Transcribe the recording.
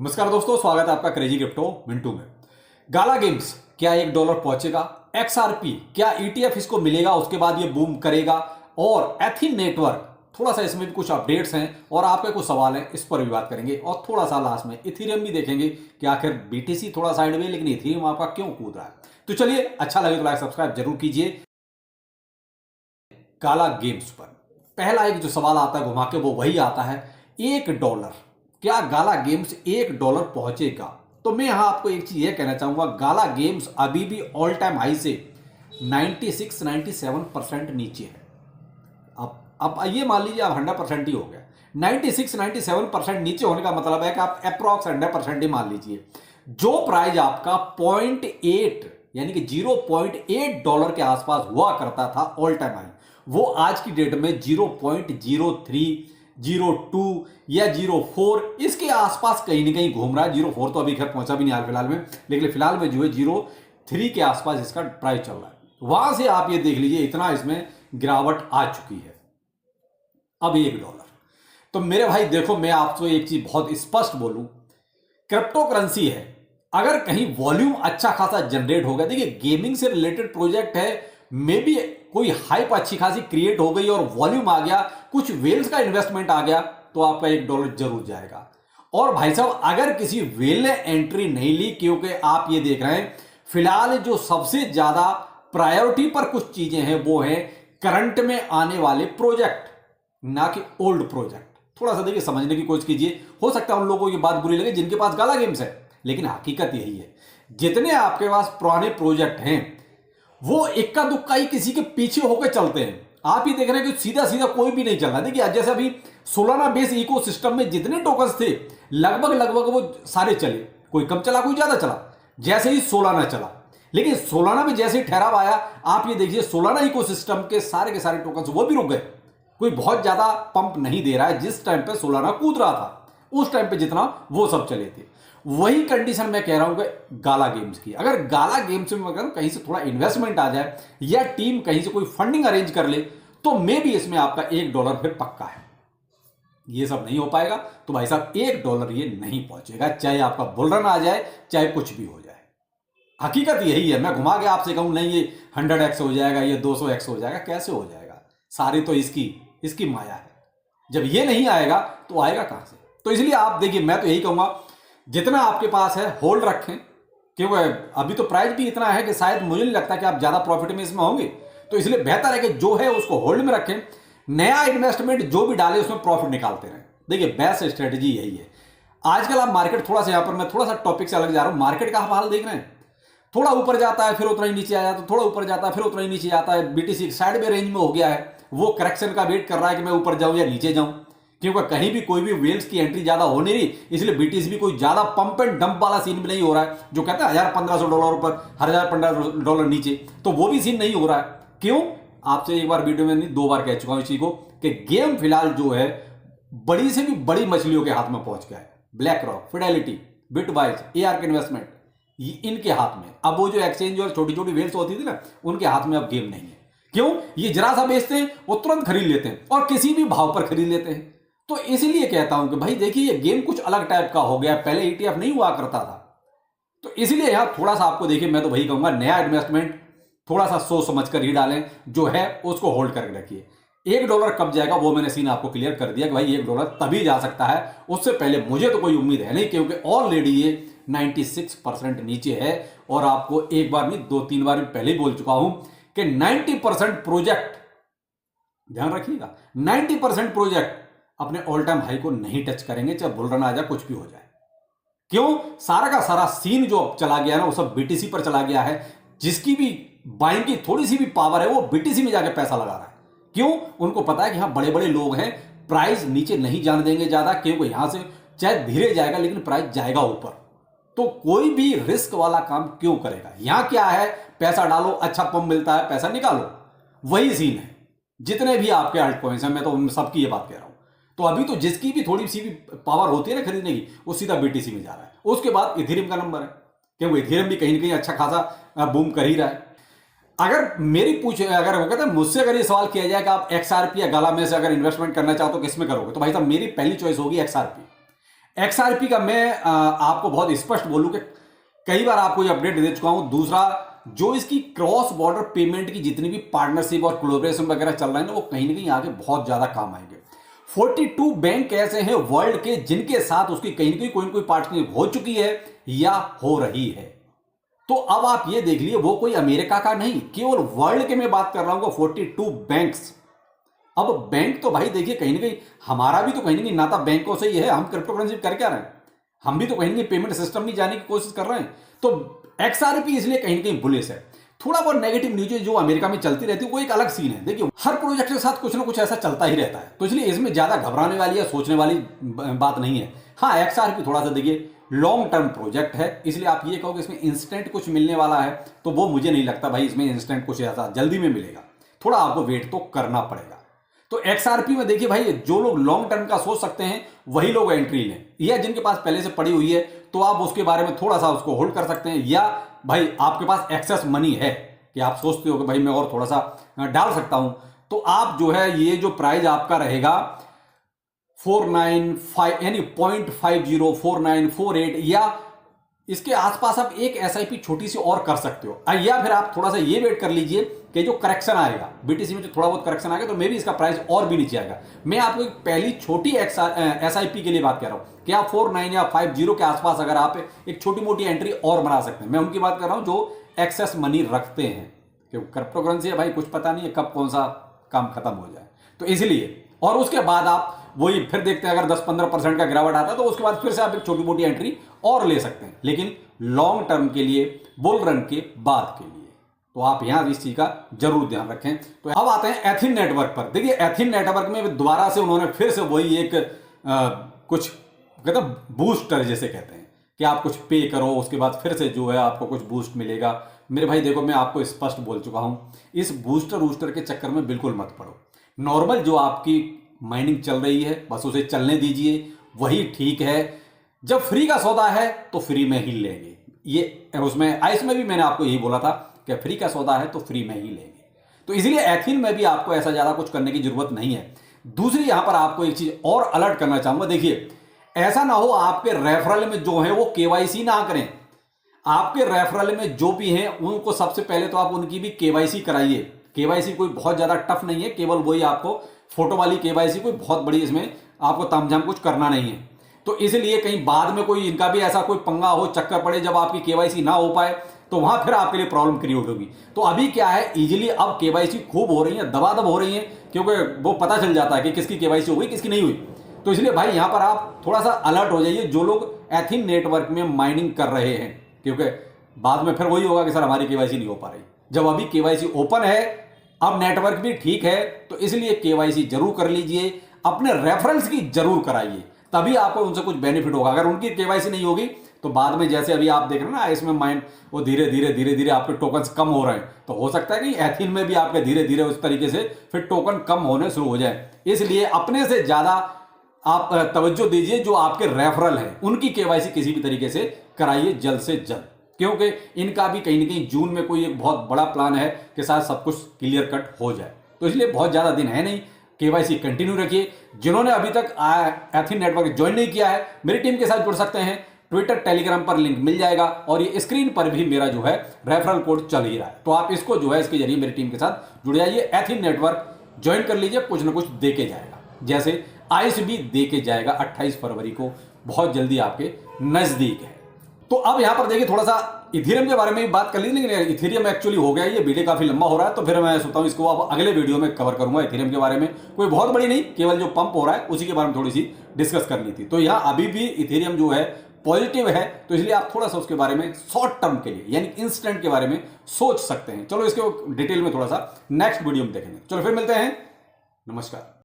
नमस्कार दोस्तों, स्वागत है आपका क्रेजी क्रिप्टो मिंटू में। गाला गेम्स क्या $1 पहुंचेगा? XRP क्या ETF इसको मिलेगा? उसके बाद ये बूम करेगा। और एथिन नेटवर्क, थोड़ा सा इसमें भी कुछ अपडेट्स हैं और आपके कुछ सवाल हैं, इस पर भी बात करेंगे। और थोड़ा सा लास्ट में इथेरियम भी देखेंगे कि आखिर BTC थोड़ा साइड में, लेकिन इथेरियम आपका क्यों कूद रहा है। तो चलिए, अच्छा लगे तो लाइक सब्सक्राइब जरूर कीजिए। गाला गेम्स पर पहला एक जो सवाल आता है घुमा के, वो वही आता है, $1 क्या गाला गेम्स $1 पहुंचेगा? तो मैं यहां आपको एक चीज यह कहना चाहूंगा, गाला गेम्स अभी भी ऑल टाइम हाई से 96-97% नीचे है। अब ये मान लीजिए आप 100% ही हो गया। 96-97% नीचे होने का मतलब है कि आप अप्रॉक्स 100% ही मान लीजिए। जो प्राइस आपका 0.8 यानी कि $0.8 के आसपास हुआ करता था ऑल टाइम हाई, वो आज की डेट में 0.03, 0.2 या 0.4 इसके आसपास कहीं ना कहीं घूम रहा है। 0.4 तो अभी खैर पहुंचा भी नहीं हाल फिलहाल में, लेकिन फिलहाल में जो है 0.3 के आसपास इसका प्राइस चल रहा है। वहां से आप ये देख लीजिए, इतना इसमें गिरावट आ चुकी है। अब $1 तो मेरे भाई देखो, मैं आपको एक चीज बहुत स्पष्ट बोलूं, क्रिप्टो करेंसी है, अगर कहीं वॉल्यूम अच्छा खासा जनरेट होगा, देखिए गेमिंग से रिलेटेड प्रोजेक्ट है, मे बी कोई हाइप अच्छी खासी क्रिएट हो गई और वॉल्यूम आ गया, कुछ वेल्स का इन्वेस्टमेंट आ गया, तो आपका $1 जरूर जाएगा। और भाई साहब, अगर किसी वेल ने एंट्री नहीं ली, क्योंकि आप ये देख रहे हैं फिलहाल जो सबसे ज्यादा प्रायोरिटी पर कुछ चीजें हैं वो है करंट में आने वाले प्रोजेक्ट, ना कि ओल्ड प्रोजेक्ट। थोड़ा सा देखिए, समझने की कोशिश कीजिए। हो सकता है उन लोगों की बात बुरी लगे जिनके पास गाला गेम्स है, लेकिन हकीकत यही है, जितने आपके पास पुराने प्रोजेक्ट हैं वो इक्का दुक्का ही किसी के पीछे होकर चलते हैं। आप ही देख रहे हैं कि सीधा सीधा कोई भी नहीं चल रहा। देखिए, जैसे अभी सोलाना बेस इकोसिस्टम में जितने टोकन्स थे लगभग वो सारे चले, कोई कम चला कोई ज्यादा चला, जैसे ही सोलाना चला। लेकिन सोलाना में जैसे ही ठहराव आया, आप ये देखिए सोलाना इकोसिस्टम के सारे टोकन्स वो भी रुक गए। कोई बहुत ज्यादा पंप नहीं दे रहा है। जिस टाइम पे सोलाना कूद रहा था उस टाइम पे जितना वो सब चले थे, वही कंडीशन मैं कह रहा हूं कि गाला गेम्स की। अगर गाला गेम्स में अगर कहीं से थोड़ा इन्वेस्टमेंट आ जाए या टीम कहीं से कोई फंडिंग अरेंज कर ले, तो मे भी इसमें आपका $1 फिर पक्का है। ये सब नहीं हो पाएगा तो भाई साहब $1 ये नहीं पहुंचेगा, चाहे आपका बुल रन आ जाए, चाहे कुछ भी हो जाए। हकीकत यही है। मैं घुमा के आपसे कहूं नहीं ये 100x हो जाएगा, ये 200x हो जाएगा, कैसे हो जाएगा? सारी तो इसकी माया है। जब ये नहीं आएगा तो आएगा कहां से? तो इसलिए आप देखिए, मैं तो यही कहूंगा, जितना आपके पास है होल्ड रखें, क्योंकि अभी तो प्राइस भी इतना है कि शायद मुझे नहीं लगता कि आप ज्यादा प्रॉफिट में इसमें होंगे। तो इसलिए बेहतर है कि जो है उसको होल्ड में रखें। नया इन्वेस्टमेंट जो भी डाले उसमें प्रॉफिट निकालते रहें। देखिए, बेस्ट स्ट्रेटेजी यही है। आजकल आप मार्केट, थोड़ा सा यहां पर मैं थोड़ा सा टॉपिक से अलग जा रहा हूं, मार्केट का आप हाल देख रहे हैं, थोड़ा ऊपर जाता है फिर उतना ही नीचे आ जाता है, थोड़ा ऊपर जाता है फिर उतना ही नीचे आता है। BTC साइड में रेंज में हो गया है, वो करेक्शन का वेट कर रहा है कि मैं ऊपर जाऊं या नीचे जाऊं, क्योंकि कहीं भी कोई भी वेल्स की एंट्री ज्यादा हो नहीं रही। इसलिए BTC भी कोई ज्यादा पंप एंड डंप वाला सीन भी नहीं हो रहा है, जो कहते हैं $1,000-1,500 ऊपर, $1,000-1,500 नीचे, तो वो भी सीन नहीं हो रहा है। क्यों? आपसे एक बार वीडियो में नहीं 2 बार कह चुका हूं इसी को कि गेम फिलहाल जो है बड़ी से भी बड़ी मछलियों के हाथ में पहुंच गया है। Black rock, Fidelity, bitwise, ARK investment, इनके हाथ में। अब वो जो एक्सचेंज और छोटी छोटी वेल्स होती थी ना, उनके हाथ में अब गेम नहीं है। क्यों? ये जरा सा बेचते हैं, वो तुरंत खरीद लेते हैं और किसी भी भाव पर खरीद लेते हैं। तो इसीलिए कहता हूं कि भाई देखिए, ये गेम कुछ अलग टाइप का हो गया। पहले ETF नहीं हुआ करता था, तो इसीलिए यहां थोड़ा सा आपको देखिए, मैं तो वही कहूंगा, नया इन्वेस्टमेंट थोड़ा सा सोच समझ कर ही डालें, जो है उसको होल्ड करके रखिए। $1 कब जाएगा वो मैंने सीन आपको क्लियर कर दिया कि भाई $1 तभी जा सकता है, उससे पहले मुझे तो कोई उम्मीद है नहीं, क्योंकि ऑलरेडी ये 96% नीचे है। और आपको एक बार नहीं 2-3 बार पहले ही बोल चुका हूं कि 90% प्रोजेक्ट, ध्यान रखिएगा, 90% प्रोजेक्ट अपने ऑल टाइम हाई को नहीं टच करेंगे, चाहे बुल रन आ जाए, कुछ भी हो जाए। क्यों? सारा का सारा सीन जो चला गया ना, वो सब BTC पर चला गया है। जिसकी भी बाइंग की थोड़ी सी भी पावर है, वो BTC में जाके पैसा लगा रहा है। क्यों? उनको पता है कि यहां बड़े बड़े लोग हैं, प्राइस नीचे नहीं जाने देंगे ज्यादा, क्योंकि यहां से चाहे धीरे जाएगा लेकिन प्राइस जाएगा ऊपर। तो कोई भी रिस्क वाला काम क्यों करेगा? यहां क्या है, पैसा डालो, अच्छा पंप मिलता है, पैसा निकालो, वही सीन है। जितने भी आपके अल्ट कॉइंस हैं, मैं तो सबकी ये बात कह रहा हूं। तो अभी तो जिसकी भी थोड़ी सी भी पावर होती है ना खरीदने की, वो सीधा BTC में जा रहा है। उसके बाद इथेरियम का नंबर है, क्योंकि इथेरियम भी कहीं ना कहीं अच्छा खासा बूम कर ही रहा है। अगर वो कहते हैं मुझसे अगर ये सवाल किया जाए कि आप XRP या गाला में से अगर इन्वेस्टमेंट करना चाहो तो किसमें करोगे, तो भाई साहब मेरी पहली चॉइस होगी XRP। XRP का मैं आपको बहुत स्पष्ट बोलूं कि कई बार आपको ये अपडेट दे चुका हूं। दूसरा, जो इसकी क्रॉस बॉर्डर पेमेंट की जितनी भी पार्टनरशिप और कोलैबोरेशन वगैरह चल रहे हैं ना, वो कहीं ना कहीं आगे बहुत ज्यादा काम आएंगे। 42 बैंक ऐसे हैं वर्ल्ड के जिनके साथ उसकी कहीं ना कहीं कोई ना कोई पार्टनरशिप हो चुकी है या हो रही है। तो अब आप ये देख लिए, वो कोई अमेरिका का नहीं, केवल वर्ल्ड के मैं बात कर रहा हूं 42 बैंक्स। अब बैंक तो भाई देखिए, कहीं ना कहीं हमारा भी तो कहीं ना कहीं नाता बैंकों से ही है। हम क्रिप्टो करेंसी कर क्या रहे हैं? हम भी तो कहीं ना कहीं पेमेंट सिस्टम में जाने की कोशिश कर रहे हैं। तो XRP इसलिए कहीं ना कहीं बुलिश है। थोड़ा बहुत नेगेटिव न्यूज जो अमेरिका में चलती रहती है वो एक अलग सीन है। देखिए, हर प्रोजेक्ट के साथ कुछ ना कुछ ऐसा चलता ही रहता है, तो इसलिए इसमें ज्यादा घबराने वाली या सोचने वाली बात नहीं है। हाँ, XRP थोड़ा सा देखिए लॉन्ग टर्म प्रोजेक्ट है, इसलिए आप ये कहो कि इसमें इंस्टेंट कुछ मिलने वाला है, तो वो मुझे नहीं लगता भाई इसमें इंस्टेंट कुछ ऐसा जल्दी में मिलेगा। थोड़ा आपको वेट तो करना पड़ेगा। तो XRP में देखिए भाई, जो लोग लॉन्ग टर्म का सोच सकते हैं वही लोग एंट्री लें, या जिनके पास पहले से पड़ी हुई है तो आप उसके बारे में थोड़ा सा उसको होल्ड कर सकते हैं, या भाई आपके पास एक्सेस मनी है कि आप सोचते हो कि भाई मैं और थोड़ा सा डाल सकता हूं, तो आप जो है ये जो प्राइस आपका रहेगा 495 यानी 0.50 4948 या इसके आसपास आप एक SIP छोटी सी और कर सकते हो, या फिर आप थोड़ा सा ये वेट कर लीजिए कि जो करेक्शन आएगा BTC में, जो थोड़ा बहुत करेक्शन आएगा तो मे भी इसका प्राइस और भी नीचे आएगा। मैं आपको एक पहली छोटी SIP के लिए बात कर रहा हूं कि आप 49 या 50 के आसपास अगर आप एक छोटी मोटी एंट्री और बना सकते हैं। मैं उनकी बात कर रहा हूं जो एक्सेस मनी रखते हैं, क्योंकि क्रिप्टो करेंसी है भाई, कुछ पता नहीं है कब कौन सा काम खत्म हो जाए, तो इसलिए। और उसके बाद आप वही फिर देखते हैं, अगर 10-15% का गिरावट आता है तो उसके बाद फिर से आप एक छोटी मोटी एंट्री और ले सकते हैं, लेकिन लॉन्ग टर्म के लिए, बुल रन के बाद के लिए। तो आप यहां इस चीज का जरूर ध्यान रखें। तो अब आते हैं एथिन नेटवर्क पर। देखिए, एथिन नेटवर्क में दोबारा से उन्होंने फिर से वही एक कुछ कहते हैं बूस्टर जैसे कहते हैं कि आप कुछ पे करो, उसके बाद फिर से जो है आपको कुछ बूस्ट मिलेगा। मेरे भाई देखो, मैं आपको स्पष्ट बोल चुका हूं, इस बूस्टर वूस्टर के चक्कर में बिल्कुल मत पड़ो। नॉर्मल जो आपकी माइनिंग चल रही है बस उसे चलने दीजिए, वही ठीक है। जब फ्री का सौदा है तो फ्री में ही लेंगे, ये उसमें आइस में भी मैंने आपको यही बोला था कि फ्री का सौदा है तो फ्री में ही लेंगे। तो इसलिए एथिन में भी आपको ऐसा ज्यादा कुछ करने की जरूरत नहीं है। दूसरी यहां पर आपको एक चीज और अलर्ट करना चाहूंगा, देखिए ऐसा ना हो आपके रेफरल में जो है वो KYC ना करें। आपके रेफरल में जो भी हैं उनको सबसे पहले तो आप उनकी भी KYC कराइए। KYC कोई बहुत ज्यादा टफ नहीं है, केवल वही आपको फोटो वाली KYC, कोई बहुत बड़ी इसमें आपको तामझाम कुछ करना नहीं है। तो इसलिए कहीं बाद में कोई इनका भी ऐसा कोई पंगा हो, चक्कर पड़े, जब आपकी KYC ना हो पाए तो वहां फिर आपके लिए प्रॉब्लम क्रिएट होगी। तो अभी क्या है, इजीली अब KYC खूब हो रही है, दबादब हो रही है, क्योंकि वो पता चल जाता है कि किसकी KYC हो गई किसकी नहीं हुई। तो इसलिए भाई यहां पर आप थोड़ा सा अलर्ट हो जाइए, जो लोग एथिन नेटवर्क में माइनिंग कर रहे हैं, क्योंकि बाद में फिर वही होगा कि सर हमारी KYC नहीं हो पा रही। जब अभी KYC ओपन है, अब नेटवर्क भी ठीक है, तो इसलिए KYC जरूर कर लीजिए, अपने रेफरेंस की जरूर कराइए, तभी आपको उनसे कुछ बेनिफिट होगा। अगर उनकी KYC नहीं होगी तो बाद में जैसे अभी आप देख रहे हैं ना इसमें माइंड, वो धीरे धीरे आपके टोकन्स कम हो रहे हैं, तो हो सकता है कि एथिन में भी आपके धीरे धीरे उस तरीके से फिर टोकन कम होने शुरू हो जाए। इसलिए अपने से ज्यादा आप तवज्जो दीजिए, जो आपके रेफरल हैं उनकी KYC किसी भी तरीके से कराइए जल्द से जल्द, क्योंकि इनका भी कहीं ना कहीं जून में कोई एक बहुत बड़ा प्लान है कि शायद सब कुछ क्लियर कट हो जाए। तो इसलिए बहुत ज़्यादा दिन है नहीं, KYC कंटिन्यू रखिए। जिन्होंने अभी तक एथिन नेटवर्क ज्वाइन नहीं किया है, मेरी टीम के साथ जुड़ सकते हैं। ट्विटर टेलीग्राम पर लिंक मिल जाएगा, और ये स्क्रीन पर भी मेरा जो है रेफरल कोड चल ही रहा है, तो आप इसको जो है इसके जरिए मेरी टीम के साथ जुड़ जाइए। एथिन नेटवर्क ज्वाइन कर लीजिए, कुछ ना कुछ दे के जाएगा, जैसे आइस भी दे के जाएगा 28 फरवरी को, बहुत जल्दी आपके नजदीक है। तो अब यहां पर देखिए थोड़ा सा इथेरियम के बारे में भी बात कर ली, लेकिन इथेरियम एक्चुअली हो गया, ये वीडियो काफी लंबा हो रहा है, तो फिर मैं सोचता हूं इसको अब अगले वीडियो में कवर करूंगा। इथेरियम के बारे में कोई बहुत बड़ी नहीं, केवल जो पंप हो रहा है उसी के बारे में थोड़ी सी डिस्कस करनी थी। तो यहां अभी भी इथेरियम जो है पॉजिटिव है, तो इसलिए आप थोड़ा सा उसके बारे में शॉर्ट टर्म के लिए यानी इंस्टेंट के बारे में सोच सकते हैं। चलो इसके डिटेल में थोड़ा सा नेक्स्ट वीडियो में देखेंगे। चलो फिर मिलते हैं, नमस्कार।